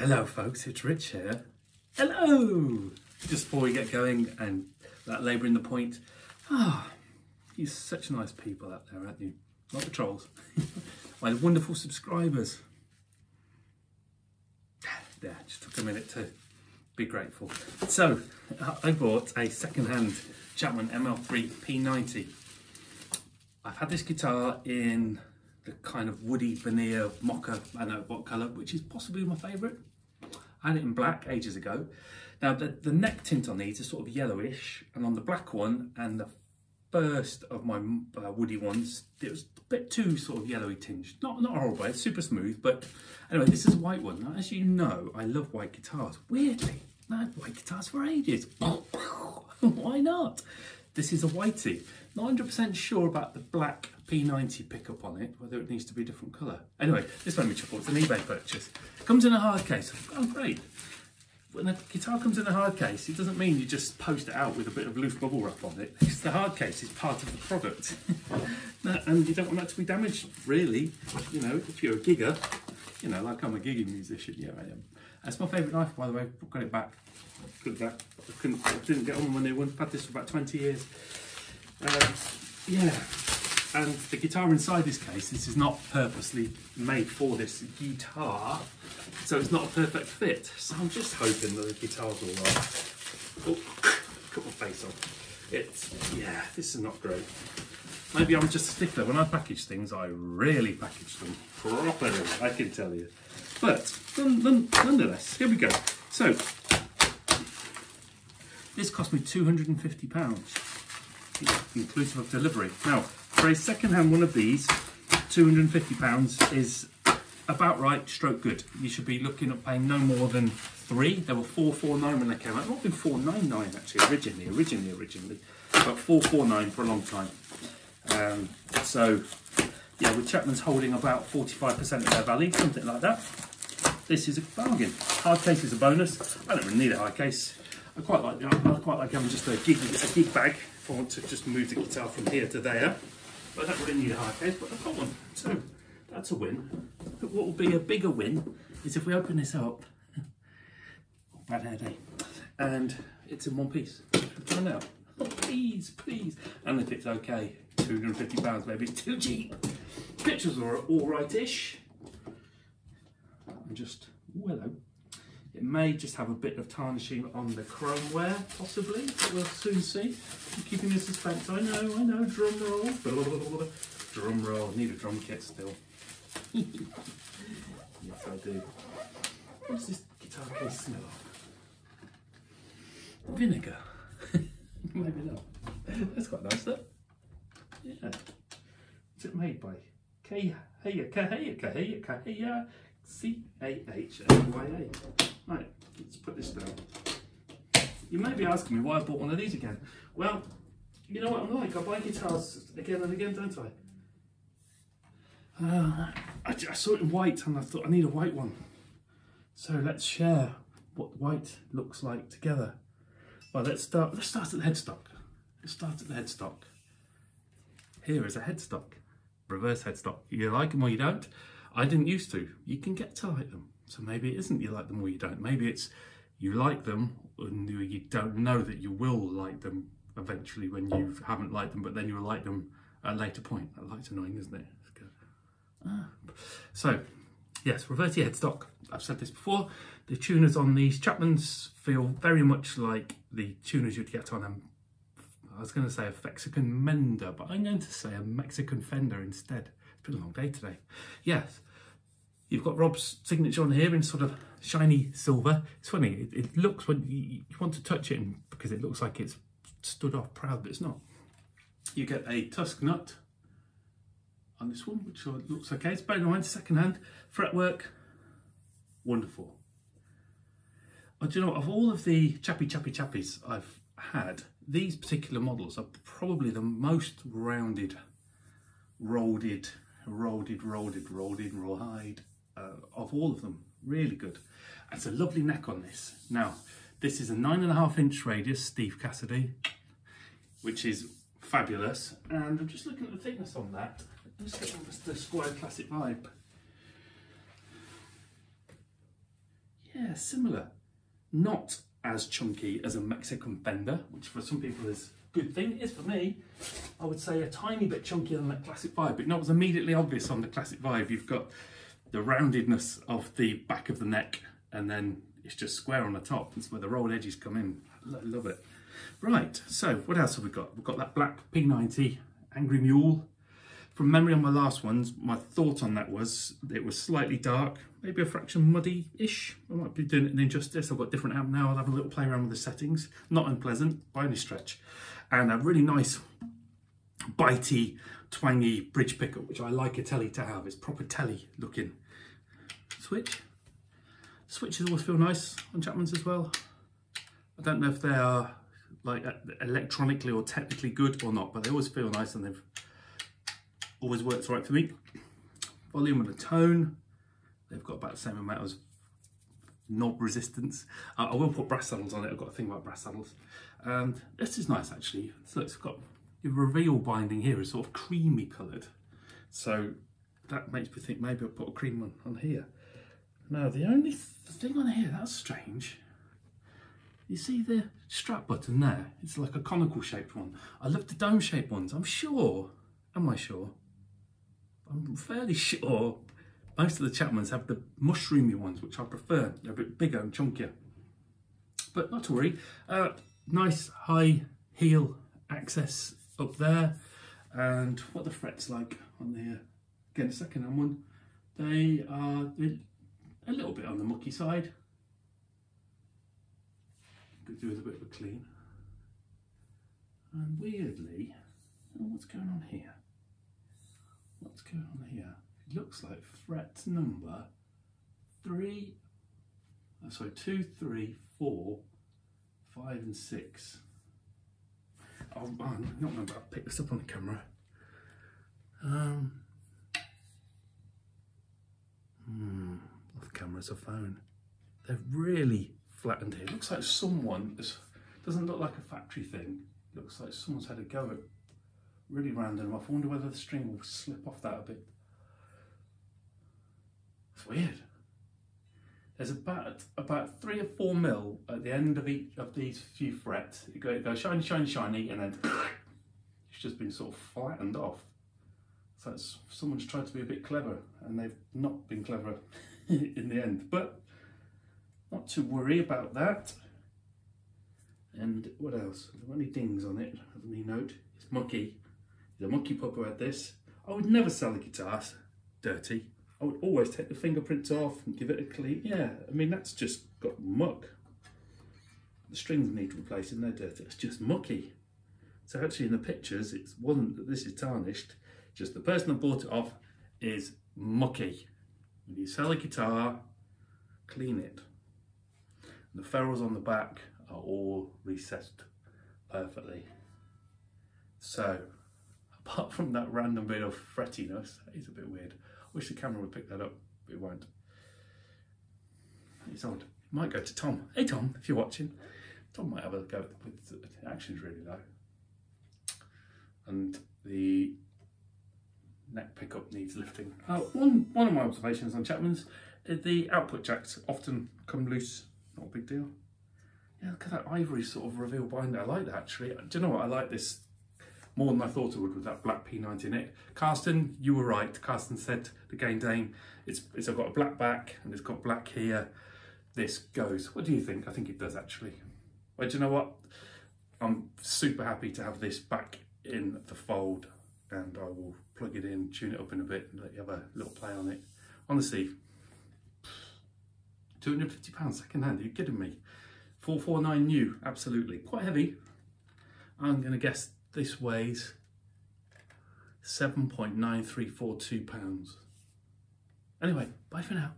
Hello folks, it's Rich here. Hello! Just before we get going and that labouring the point, you're such nice people out there, aren't you? Not the trolls. My wonderful subscribers. Yeah, just took a minute to be grateful. So, I bought a second-hand Chapman ML3 P90. I've had this guitar in the kind of woody veneer mocha, I know what colour, which is possibly my favourite. I had it in black ages ago. Now the neck tint on these is sort of yellowish, and on the black one and the first of my woody ones, it was a bit too sort of yellowy tinged. Not horrible, it's super smooth, but anyway, this is a white one. Now, as you know, I love white guitars. Weirdly, I had white guitars for ages. Why not? This is a whitey. Not 100% sure about the black P90 pickup on it, whether it needs to be a different colour. Anyway, this made me chuckle. It's an eBay purchase. It comes in a hard case. Oh, great. When a guitar comes in a hard case, it doesn't mean you just post it out with a bit of loose bubble wrap on it. Because the hard case is part of the product. And you don't want that to be damaged, really. You know, if you're a gigger, you know, like I'm a gigging musician, yeah, I am. That's my favourite knife, by the way. I've got it back. I didn't get on with my new one. I've had this for about 20 years. Yeah, and the guitar inside this case, this is not purposely made for this guitar, so it's not a perfect fit. So I'm just hoping that the guitar's all right. Oh, cut my face off. Yeah, this is not great. Maybe I'm just a stickler. When I package things, I really package them properly, I can tell you. But nonetheless, here we go. So, this cost me £250. inclusive of delivery. Now, for a second-hand one of these, £250 is about right, stroke good. You should be looking at paying no more than £3. They were £449 when they came out. Not been £499 actually, originally, but £449 for a long time. So, yeah, with Chapman's holding about 45% of their value, something like that. This is a bargain. Hard case is a bonus. I don't really need a hard case. I quite like having just a gig bag if I want to just move the guitar from here to there. But I don't really need a hard case, but I've got one, so that's a win. But what will be a bigger win is if we open this up, bad hair day, and it's in one piece. Find out. Oh, please, and if it's okay, £250, maybe it's too cheap. Pictures are all right-ish. I'm just, oh, hello. It may just have a bit of tarnishing on the chrome wear, possibly, but we'll soon see. I'm keeping in suspense. I know, drum roll. Drum roll, need a drum kit still. Yes, I do. What's this guitar case smell of? Vinegar. Maybe not. That's quite nice, though. Yeah. What's it made by? C-A-H-L-Y-A. Right, let's put this down. You may be asking me why I bought one of these again. Well, you know what I'm like, I buy guitars again and again, don't I? I saw it in white and I thought I need a white one. So let's share what white looks like together. Well, let's start at the headstock. Here is a headstock, reverse headstock. You like them or you don't. I didn't used to. You can get to like them. So maybe it isn't you like them or you don't. Maybe it's you like them and you don't know that you will like them eventually when you haven't liked them, but then you'll like them at a later point. That light's annoying, isn't it? So, yes, reverse headstock. I've said this before. The tuners on these Chapmans feel very much like the tuners you'd get on I was going to say a Mexican Mender, but I'm going to say a Mexican Fender instead. It's been a long day today. Yes. You've got Rob's signature on here in sort of shiny silver. It's funny, it looks when you want to touch it because it looks like it's stood off proud, but it's not. You get a tusk nut on this one, which looks okay. It's better than mine, second hand. Fretwork, wonderful. Do you know what, of all of the chappies I've had, these particular models are probably the most rounded, rawhide of all of them. Really good. It's a lovely neck on this. Now, this is a 9.5-inch radius Steve Cassidy, which is fabulous. And I'm just looking at the thickness on that. Let's get the Squire Classic vibe. Yeah, yeah, similar. Not as chunky as a Mexican Fender, which for some people is a good thing. It is for me. I would say a tiny bit chunkier than that Classic 5, but not as immediately obvious on the Classic 5. You've got the roundedness of the back of the neck, and then it's just square on the top. That's where the rolled edges come in. I love it. Right, so what else have we got? We've got that black P90 Angry Mule. From memory on my last ones, my thought on that was it was slightly dark, maybe a fraction muddy-ish. I might be doing it an injustice. I've got a different amp now. I'll have a little play around with the settings. Not unpleasant by any stretch. And a really nice, bitey, twangy bridge pickup, which I like a Tele to have. It's proper Tele looking. Switch. Switches always feel nice on Chapman's as well. I don't know if they are like electronically or technically good or not, but they always feel nice and they've always works right for me. Volume and the tone, they've got about the same amount of knob resistance. I will put brass saddles on it. I've got a thing about brass saddles. And this is nice actually. So it's got your reveal binding here is sort of creamy coloured. So that makes me think maybe I'll put a cream one on here. Now the only thing on here that's strange, you see the strap button there? It's like a conical shaped one. I love the dome shaped ones. I'm sure, am I sure? I'm fairly sure most of the Chapmans have the mushroomy ones, which I prefer. They're a bit bigger and chunkier. But not to worry. Nice high heel access up there. And what the frets like on here? Again, a second-hand one. They are a little bit on the mucky side. Could do with a bit of a clean. And weirdly, oh, what's going on here? What's going on here? It looks like fret number 2, 3, 4, 5 and 6. I'm not going to pick this up on the camera. Off camera's a phone. They're really flattened here. It looks like someone, doesn't look like a factory thing. It looks like someone's had a go at really rounding them off. I wonder whether the string will slip off that a bit. It's weird. There's about 3 or 4 mil at the end of each of these few frets. It goes shiny, shiny, shiny, and then it's just been sort of flattened off. So someone's tried to be a bit clever, and they've not been clever in the end. But not to worry about that. And what else? Are there any dings on it? Have any note? It's mucky. The monkey pup who had this. I would never sell a guitar dirty. I would always take the fingerprints off and give it a clean. Yeah, I mean, that's just got muck. The strings need replacing, they're dirty. It's just mucky. So actually in the pictures, it wasn't that this is tarnished, just the person that bought it off is mucky. When you sell a guitar, clean it. And the ferrules on the back are all recessed perfectly. So, apart from that random bit of frettiness, that is a bit weird. I wish the camera would pick that up, but it won't. It's odd. Might go to Tom. Hey Tom, if you're watching. Tom might have a go with the action's really low. And the neck pickup needs lifting. One of my observations on Chapman's is the output jacks often come loose. Not a big deal. Yeah, look at that ivory sort of reveal binder. I like that actually. Do you know what? I like this more than I thought I would with that black P90 in it. Carsten, you were right. Carsten said the Gain Dane, it's got a black back and it's got black here. This goes. What do you think? I think it does actually. But do you know what? I'm super happy to have this back in the fold, and I will plug it in, tune it up in a bit, and let you have a little play on it. Honestly, £250 second hand, are you kidding me? 449 new, absolutely. Quite heavy. I'm going to guess this weighs 7.9342 pounds. Anyway, bye for now.